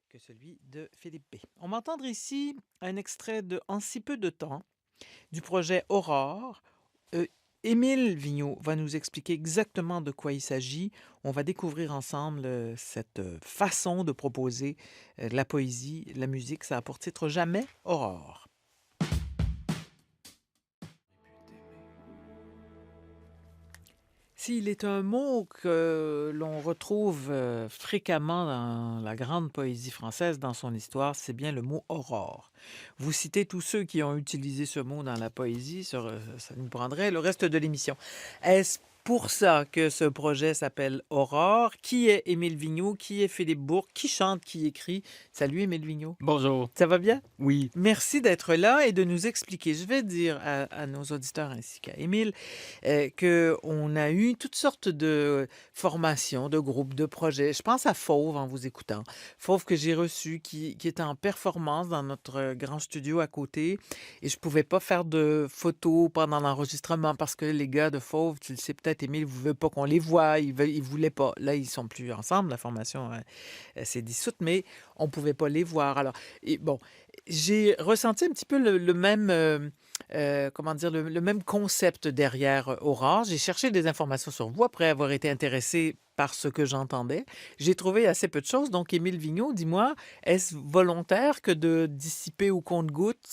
que celui de Philippe B. On va entendre ici un extrait de En si peu de temps du projet Aurore. Euh, Émile Vigneault va nous expliquer exactement de quoi il s'agit. On va découvrir ensemble cette façon de proposer la poésie, la musique. Ça a pour titre Jamais Aurore. S'il est un mot que l'on retrouve fréquemment dans la grande poésie française, dans son histoire, c'est bien le mot aurore. Vous citez tous ceux qui ont utilisé ce mot dans la poésie, ça nous prendrait le reste de l'émission. Est-ce pour ça que ce projet s'appelle Aurore? Qui est Émile Vigneault? Qui est Philippe Bourque? Qui chante? Qui écrit? Salut Émile Vigneault. Bonjour. Ça va bien? Oui. Merci d'être là et de nous expliquer. Je vais dire à nos auditeurs ainsi qu'à Émile qu'on a eu toutes sortes de formations, de groupes, de projets. Je pense à Fauve en vous écoutant. Fauve que j'ai reçu, qui était en performance dans notre grand studio à côté. Et je pouvais pas faire de photos pendant l'enregistrement parce que les gars de Fauve, tu le sais peut-être, Émile, vous ne voulez pas qu'on les voie. Ils voulaient pas. Là, ils sont plus ensemble. La formation s'est dissoute, mais on pouvait pas les voir. Alors, et bon, j'ai ressenti un petit peu le même, comment dire, le même concept derrière Aurore. J'ai cherché des informations sur vous après avoir été intéressé par ce que j'entendais. J'ai trouvé assez peu de choses. Donc, Émile Vigneault, dis-moi, est-ce volontaire que de dissiper au compte-gouttes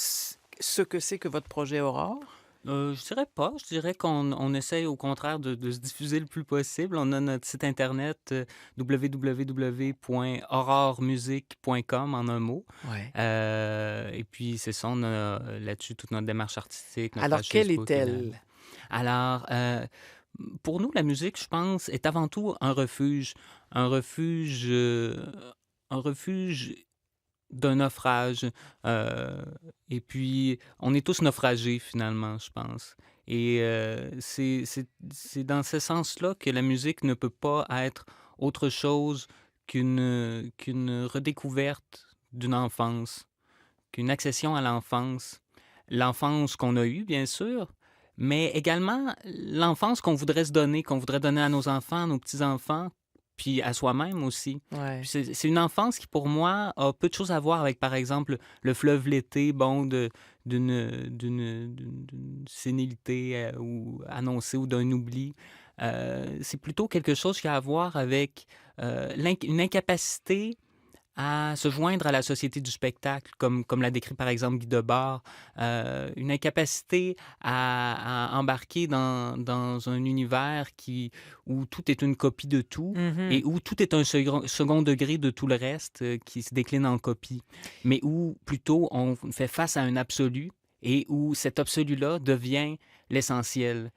ce que c'est que votre projet Aurore? Je dirais pas. Je dirais qu'on essaye au contraire de se diffuser le plus possible. On a notre site internet www.auroremusique.com en un mot. Ouais. Et puis c'est ça, on a là-dessus toute notre démarche artistique, notre Alors, page quelle Facebook est-elle? également. Alors, pour nous, la musique, je pense, est avant tout un refuge. Un refuge, un refuge d'un naufrage, et puis on est tous naufragés finalement, je pense et c'est dans ce sens-là que la musique ne peut pas être autre chose qu'une redécouverte d'une enfance, qu'une accession à l'enfance. L'enfance qu'on a eue, bien sûr, mais également l'enfance qu'on voudrait donner à nos enfants, à nos petits-enfants, puis à soi-même aussi. Puis Ouais. c'est une enfance qui, pour moi, a peu de choses à voir avec, par exemple, le fleuve l'été, bon, d'une sénilité ou annoncée ou d'un oubli. C'est plutôt quelque chose qui a à voir avec une incapacité à se joindre à la société du spectacle, comme l'a décrit par exemple Guy Debord, une incapacité à embarquer dans un univers où tout est une copie de tout Mhm. et où tout est un second degré de tout le reste qui se décline en copie, mais où plutôt on fait face à un absolu et où cet absolu-là devient l'essentiel.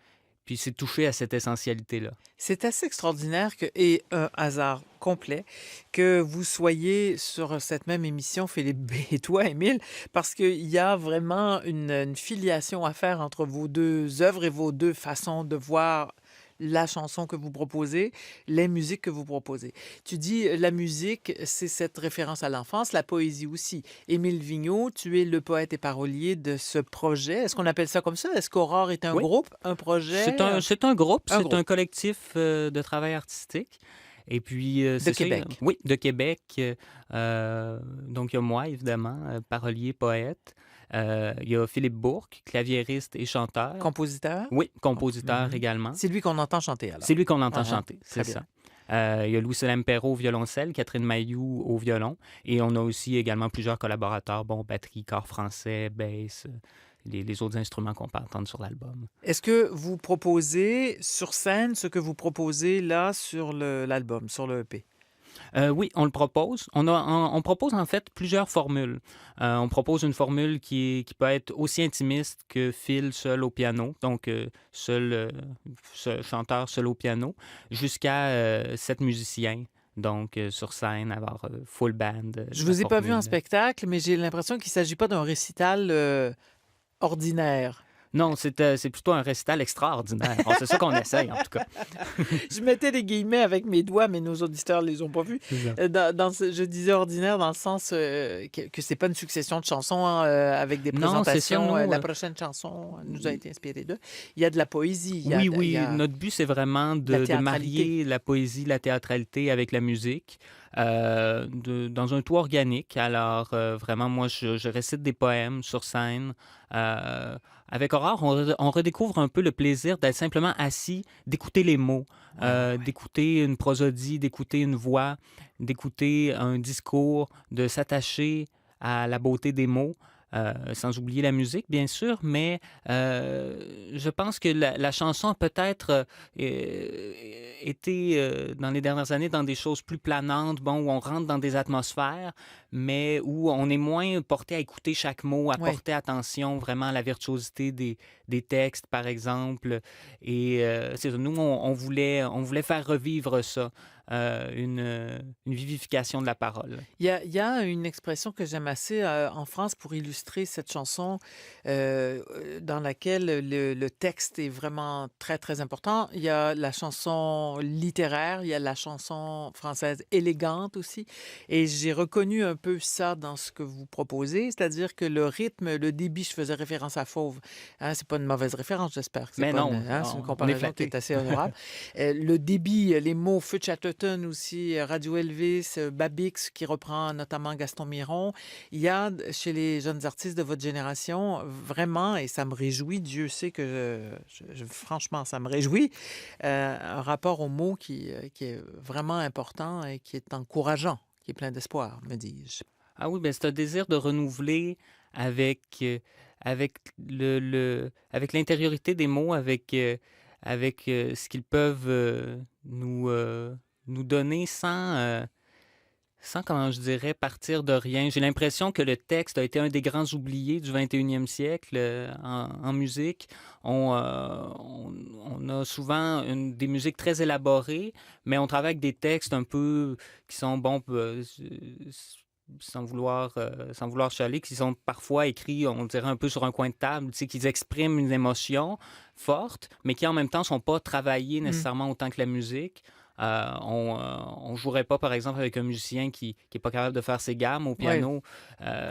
Puis c'est toucher à cette essentialité-là. C'est assez extraordinaire et un hasard complet que vous soyez sur cette même émission, Philippe B. et toi, Émile, parce qu'il y a vraiment une filiation à faire entre vos deux œuvres et vos deux façons de voir la chanson que vous proposez, les musiques que vous proposez. Tu dis la musique, c'est cette référence à l'enfance, la poésie aussi. Émile Vigneault, tu es le poète et parolier de ce projet. Est-ce qu'on appelle ça comme ça? Est-ce qu'Aurore est un Oui. groupe, un projet, C'est un groupe, un c'est un groupe collectif, de travail artistique et puis, de c'est ça, Québec? oui, de Québec, donc il y a moi évidemment, parolier, poète, il y a Philippe Bourque, claviériste et chanteur. Compositeur? Oui, compositeur Mhm. également. C'est lui qu'on entend chanter C'est alors. lui qu'on entend Ah, ah, chanter, c'est très bien. ça. Il y a Louis-Célène Perrault au violoncelle, Catherine Mayou au violon et on a aussi également plusieurs collaborateurs, bon, batterie, corps français, bass, les autres instruments qu'on peut entendre sur l'album. Est-ce que vous proposez sur scène ce que vous proposez là sur l'album, sur le EP? Oui, on le propose. On propose en fait plusieurs formules. On propose une formule qui peut être aussi intimiste que Phil seul au piano, donc chanteur seul au piano, jusqu'à 7 musiciens. Donc, sur scène, avoir full band, Je la vous ai pas vu en formule. spectacle, mais j'ai l'impression qu'il ne s'agit pas d'un récital ordinaire. Non, c'est plutôt un récital extraordinaire. Bon, c'est ça qu'on essaye, en tout cas. Je mettais des guillemets avec mes doigts, mais nos auditeurs ne les ont pas vus. C'est ça. Je disais ordinaire dans le sens que c'est pas une succession de chansons hein, avec des Non, c'est ça, présentations. nous. La prochaine chanson nous a été inspirée d'eux. Il y a de la poésie, Oui, il y oui. a Notre but, c'est vraiment de la de théâtralité. marier la poésie, la théâtralité avec la musique. dans un tout organique. Alors, vraiment, moi, je récite des poèmes sur scène. Euh, Avec Aurore, on redécouvre un peu le plaisir d'être simplement assis, d'écouter les mots, Ouais, ouais, ouais. d'écouter une prosodie, d'écouter une voix, d'écouter un discours, de s'attacher à la beauté des mots. Sans oublier la musique, bien sûr, mais je pense que la chanson a peut-être été, dans les dernières années, dans des choses plus planantes, bon, où on rentre dans des atmosphères, mais où on est moins porté à écouter chaque mot, à Ouais. porter attention vraiment à la virtuosité des textes, par exemple. Et c'est ça, nous, on voulait faire revivre ça, une vivification de la parole. Il y a une expression que j'aime assez en France pour illustrer cette chanson dans laquelle le texte est vraiment très, très important. Il y a la chanson littéraire, il y a la chanson française élégante aussi. Et j'ai reconnu un peu ça dans ce que vous proposez, c'est-à-dire que le rythme, le débit, je faisais référence à Fauve. Hein, c'est pas une mauvaise référence, j'espère que c'est Mais pas une, non, hein, c'est une on est comparaison qui est flattés. assez honorable. Le débit, les mots Feu de Chatterton aussi, Radio Elvis, Babix qui reprend notamment Gaston Miron. Il y a chez les jeunes artistes de votre génération vraiment, et ça me réjouit, Dieu sait que franchement, ça me réjouit, un rapport aux mots qui est vraiment important et qui est encourageant, qui est plein d'espoir, me dis-je. Ah oui, ben c'est un désir de renouveler avec, avec avec l'intériorité des mots, avec ce qu'ils peuvent nous donner sans, comment je dirais, partir de rien. J'ai l'impression que le texte a été un des grands oubliés du 21e siècle en musique. On a souvent des musiques très élaborées, mais on travaille avec des textes un peu qui sont, bon, sans vouloir chialer, qui sont parfois écrits, on dirait un peu sur un coin de table, tu sais, qu'ils expriment une émotion forte, mais qui en même temps sont pas travaillés Mm. nécessairement autant que la musique. On jouerait pas, par exemple, avec un musicien qui est pas capable de faire ses gammes au Oui, piano.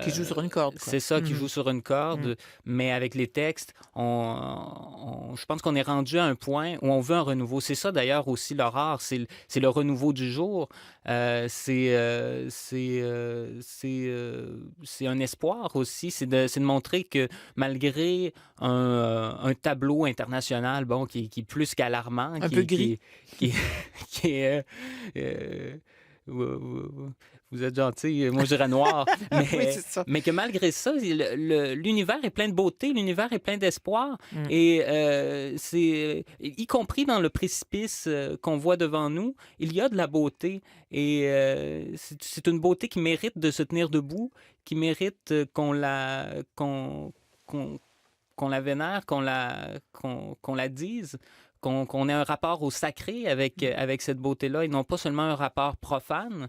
qui joue Euh, sur une corde, quoi. c'est ça, qui joue Mhm. sur une Mm. corde, mais avec les textes, je pense qu'on est rendu à un point où on veut un renouveau. C'est ça d'ailleurs aussi l'horreur, c'est le renouveau du jour. C'est un espoir aussi, c'est de montrer que malgré un tableau international, bon, qui est plus qu'alarmant, Un peu gris. qui, qui est, vous vous êtes gentil, moi je dirais noir, Oui, mais, c'est ça. mais que malgré ça, l'univers est plein de beauté, l'univers est plein d'espoir, Mm. et y compris dans le précipice qu'on voit devant nous, il y a de la beauté, et c'est une beauté qui mérite de se tenir debout, qui mérite qu'on, qu'on la vénère, qu'on la dise, qu'on ait un rapport au sacré avec cette beauté-là et non pas seulement un rapport profane.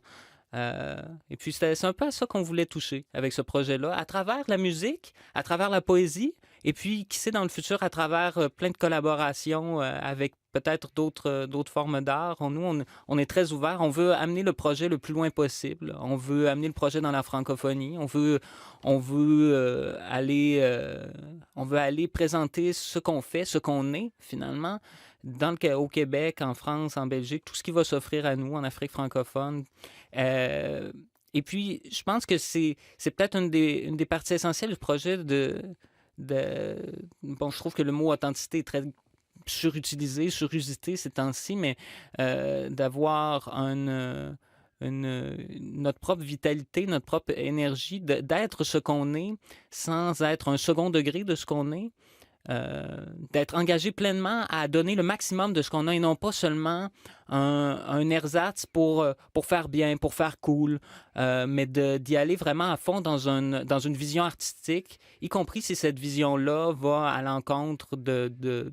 Et puis, c'est un peu à ça qu'on voulait toucher avec ce projet-là, à travers la musique, à travers la poésie, et puis, qui sait, dans le futur, à travers plein de collaborations avec peut-être d'autres formes d'art. On est très ouvert. On veut amener le projet le plus loin possible. On veut amener le projet dans la francophonie. On veut aller présenter ce qu'on fait, ce qu'on est, finalement, au Québec, en France, en Belgique, tout ce qui va s'offrir à nous en Afrique francophone. Euh, et puis, je pense que c'est peut-être une des parties essentielles du projet bon, je trouve que le mot authenticité est très surutilisé, surusité ces temps-ci, mais d'avoir notre propre vitalité, notre propre énergie, d'être ce qu'on est sans être un second degré de ce qu'on est, d'être engagé pleinement à donner le maximum de ce qu'on a et non pas seulement un ersatz pour faire bien, pour faire cool, mais d'y aller vraiment à fond dans une vision artistique, y compris si cette vision-là va à l'encontre de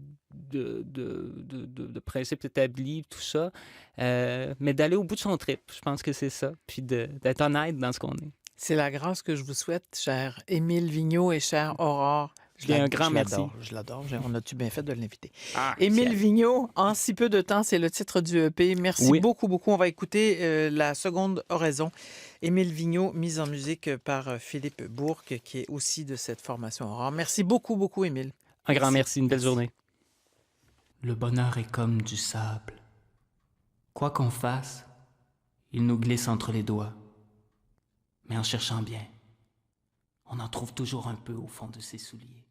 principes établis, tout ça, mais d'aller au bout de son trip. Je pense que c'est ça, puis d'être honnête dans ce qu'on est. C'est la grâce que je vous souhaite, cher Émile Vigneault et chère Aurore. Puis un grand merci. Je l'adore. On a-tu bien fait de l'inviter? Ah, Émile ciel. Vigneault, En si peu de temps, c'est le titre du EP. Merci Oui, beaucoup, beaucoup. On va écouter la seconde oraison. Émile Vigneault, mise en musique par Philippe Bourque, qui est aussi de cette formation Aurore. Merci beaucoup, beaucoup, Émile. un grand Merci. merci, une belle Merci. journée. Le bonheur est comme du sable. Quoi qu'on fasse, Il nous glisse entre les doigts, mais en cherchant bien, on en trouve toujours un peu au fond de ses souliers.